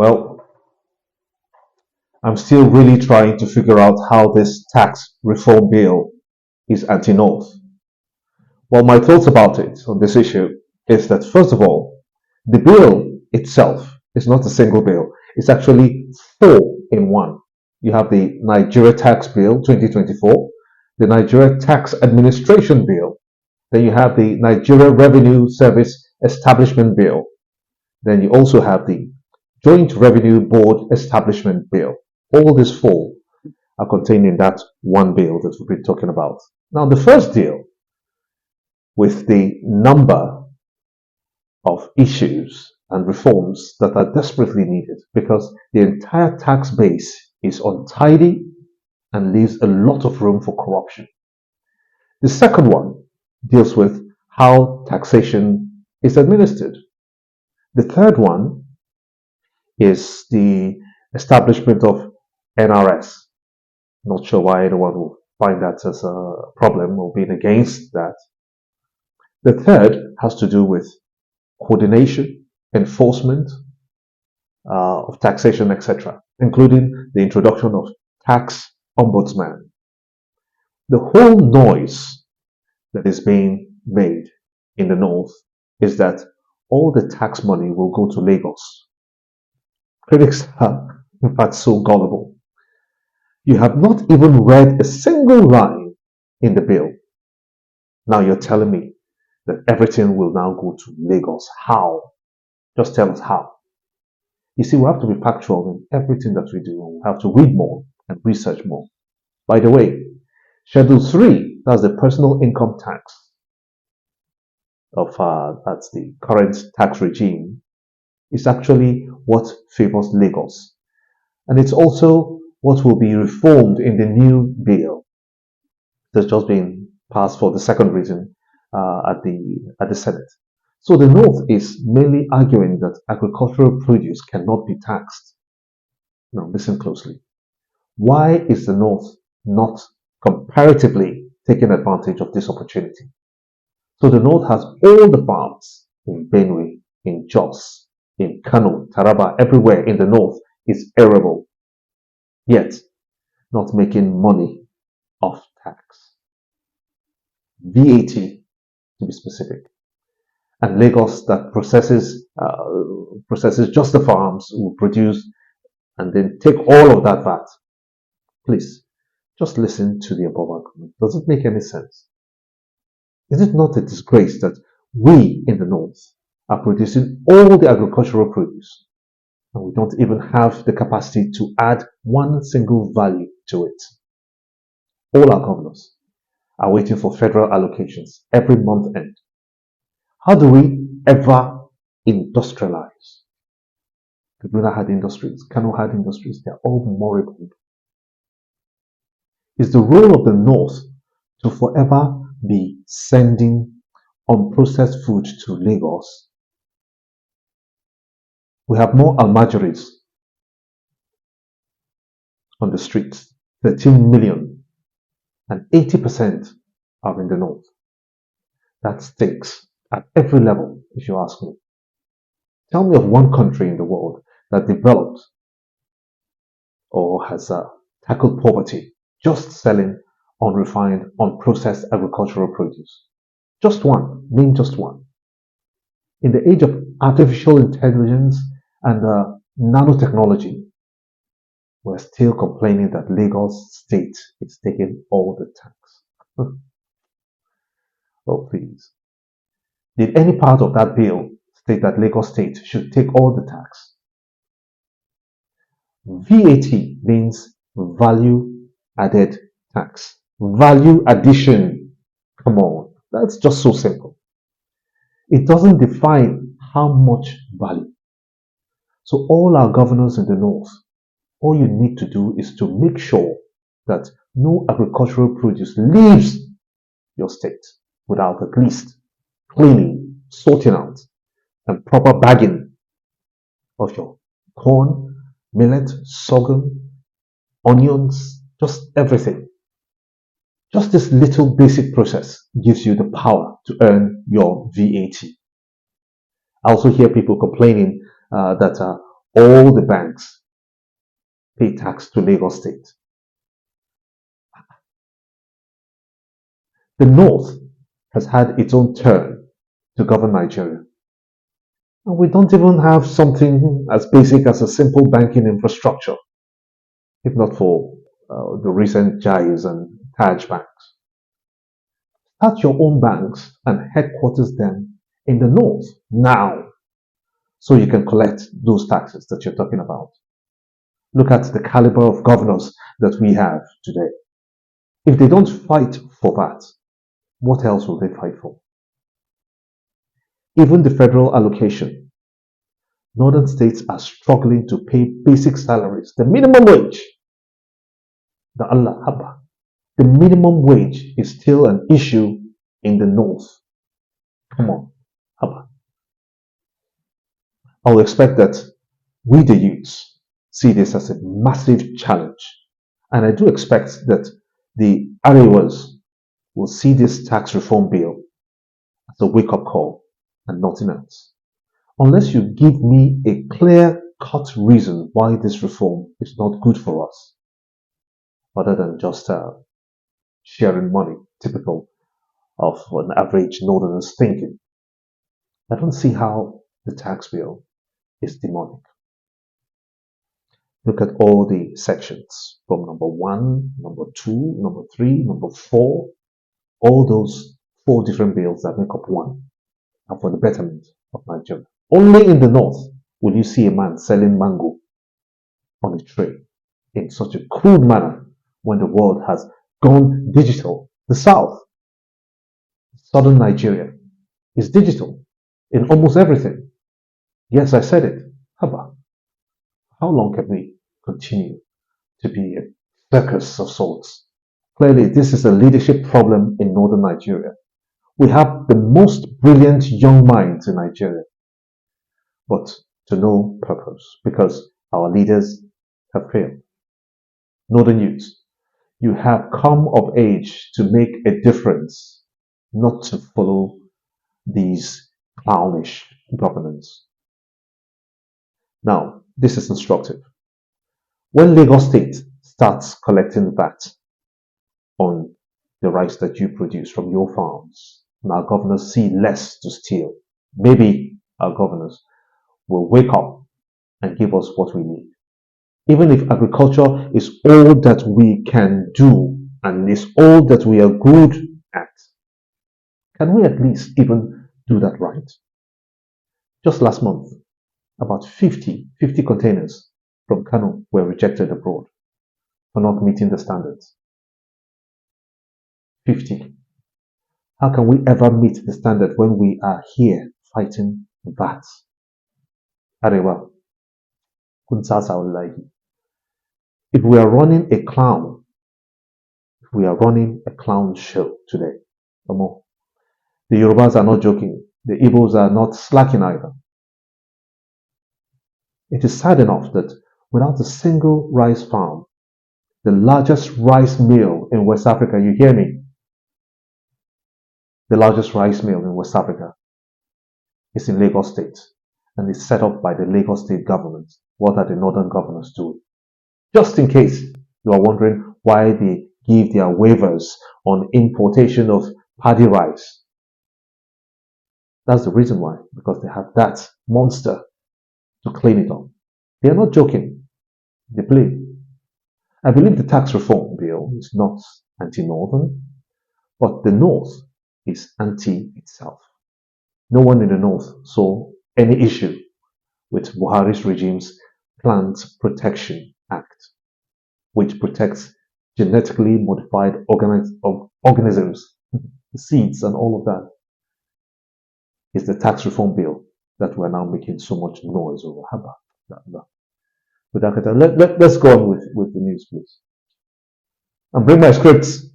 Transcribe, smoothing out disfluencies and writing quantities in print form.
Well, I'm still really trying to figure out how this tax reform bill is anti-North. Well, my thoughts about it on this issue is that, first of all, the bill itself is not a single bill. It's actually four in one. You have the Nigeria Tax Bill 2024, the Nigeria Tax Administration Bill, then you have the Nigeria Revenue Service Establishment Bill, then you also have the Joint Revenue Board Establishment Bill. All these four are contained in that one bill that we've been talking about. Now, the first deal with the number of issues and reforms that are desperately needed because the entire tax base is untidy and leaves a lot of room for corruption. The second one deals with how taxation is administered. The third one is the establishment of NRS. Not sure why anyone will find that as a problem or being against that. The third has to do with coordination, enforcement of taxation, etc., including the introduction of tax ombudsman. The whole noise that is being made in the north is that all the tax money will go to Lagos. Critics are, in fact, so gullible. You have not even read a single line in the bill. Now you're telling me that everything will now go to Lagos. How? Just tell us how. You see, we have to be factual in everything that we do, and we have to read more and research more. By the way, Schedule 3, that's the personal income tax that's the current tax regime, is actually what favors Lagos. And it's also what will be reformed in the new bill that's just been passed for the second reading at the Senate. So the North is mainly arguing that agricultural produce cannot be taxed. Now listen closely. Why is the North not comparatively taking advantage of this opportunity? So the North has all the farms in Benue, in Jos, in Kano, Taraba, everywhere in the North is arable, yet not making money off tax. VAT, to be specific. And Lagos that processes just the farms, will produce and then take all of that VAT. Please, just listen to the above argument. Does it make any sense? Is it not a disgrace that we in the North are producing all the agricultural produce and we don't even have the capacity to add one single value to it? All our governors are waiting for federal allocations every month end. How do we ever industrialize? Kaduna had industries, Kano had industries, they're all moribund. It's the role of the North to forever be sending unprocessed food to Lagos. We have more almajiris on the streets, 13 million, and 80% are in the North. That stinks at every level, if you ask me. Tell me of one country in the world that developed or has tackled poverty just selling unrefined, unprocessed agricultural produce. Just one. Name just one. In the age of artificial intelligence and nanotechnology, we're still complaining that Lagos State is taking all the tax. Oh, please. Did any part of that bill state that Lagos State should take all the tax? VAT means value added tax. Value addition. Come on, that's just so simple. It doesn't define how much value. So all our governors in the North, all you need to do is to make sure that no agricultural produce leaves your state without at least cleaning, sorting out, and proper bagging of your corn, millet, sorghum, onions, just everything. Just this little basic process gives you the power to earn your VAT. I also hear people complaining that all the banks pay tax to Lagos State. The North has had its own turn to govern Nigeria. And we don't even have something as basic as a simple banking infrastructure, if not for the recent Jais and Taj banks. Start your own banks and headquarters them in the North now so you can collect those taxes that you're talking about. Look at the caliber of governors that we have today. If they don't fight for that, what else will they fight for? Even the federal allocation, northern states are struggling to pay basic salaries, the minimum wage. The Allah Haba. The minimum wage is still an issue in the north. Come on, Haba. I will expect that we, the youths, see this as a massive challenge. And I do expect that the Arewas will see this tax reform bill as a wake-up call and nothing else. Unless you give me a clear-cut reason why this reform is not good for us, other than just sharing money, typical of an average northerner's thinking, I don't see how the tax bill is demonic. Look at all the sections from number 1, number 2, number 3, number 4, all those 4 different bills that make up one are for the betterment of Nigeria. Only in the north will you see a man selling mango on a tray in such a crude manner when the world has gone digital. The south, southern Nigeria, is digital in almost everything. Yes, I said it. Haba. How long can we continue to be a circus of sorts? Clearly, this is a leadership problem in northern Nigeria. We have the most brilliant young minds in Nigeria, but to no purpose because our leaders have failed. Northern youths, you have come of age to make a difference, not to follow these clownish governance. Now, this is instructive. When Lagos State starts collecting VAT on the rice that you produce from your farms, and our governors see less to steal, maybe our governors will wake up and give us what we need. Even if agriculture is all that we can do and is all that we are good at, can we at least even do that right? Just last month, about 50 containers from Kano were rejected abroad for not meeting the standards. 50. How can we ever meet the standard when we are here fighting VAT? Arewa, if we are running a clown, if we are running a clown show today, the Yorubas are not joking. The Igbos are not slacking either. It is sad enough that without a single rice farm, the largest rice mill in West Africa, you hear me? The largest rice mill in West Africa is in Lagos State and is set up by the Lagos State government. What are the northern governors doing? Just in case you are wondering why they give their waivers on importation of paddy rice. That's the reason why, because they have that monster to clean it up. They are not joking. They play. I believe the tax reform bill is not anti-northern, but the north is anti itself. No one in the north saw any issue with Buhari's regime's Plant Protection Act, which protects genetically modified organisms, seeds and all of that. It's the tax reform bill that we're now making so much noise over. But let's go on with the news, please. And bring my scripts.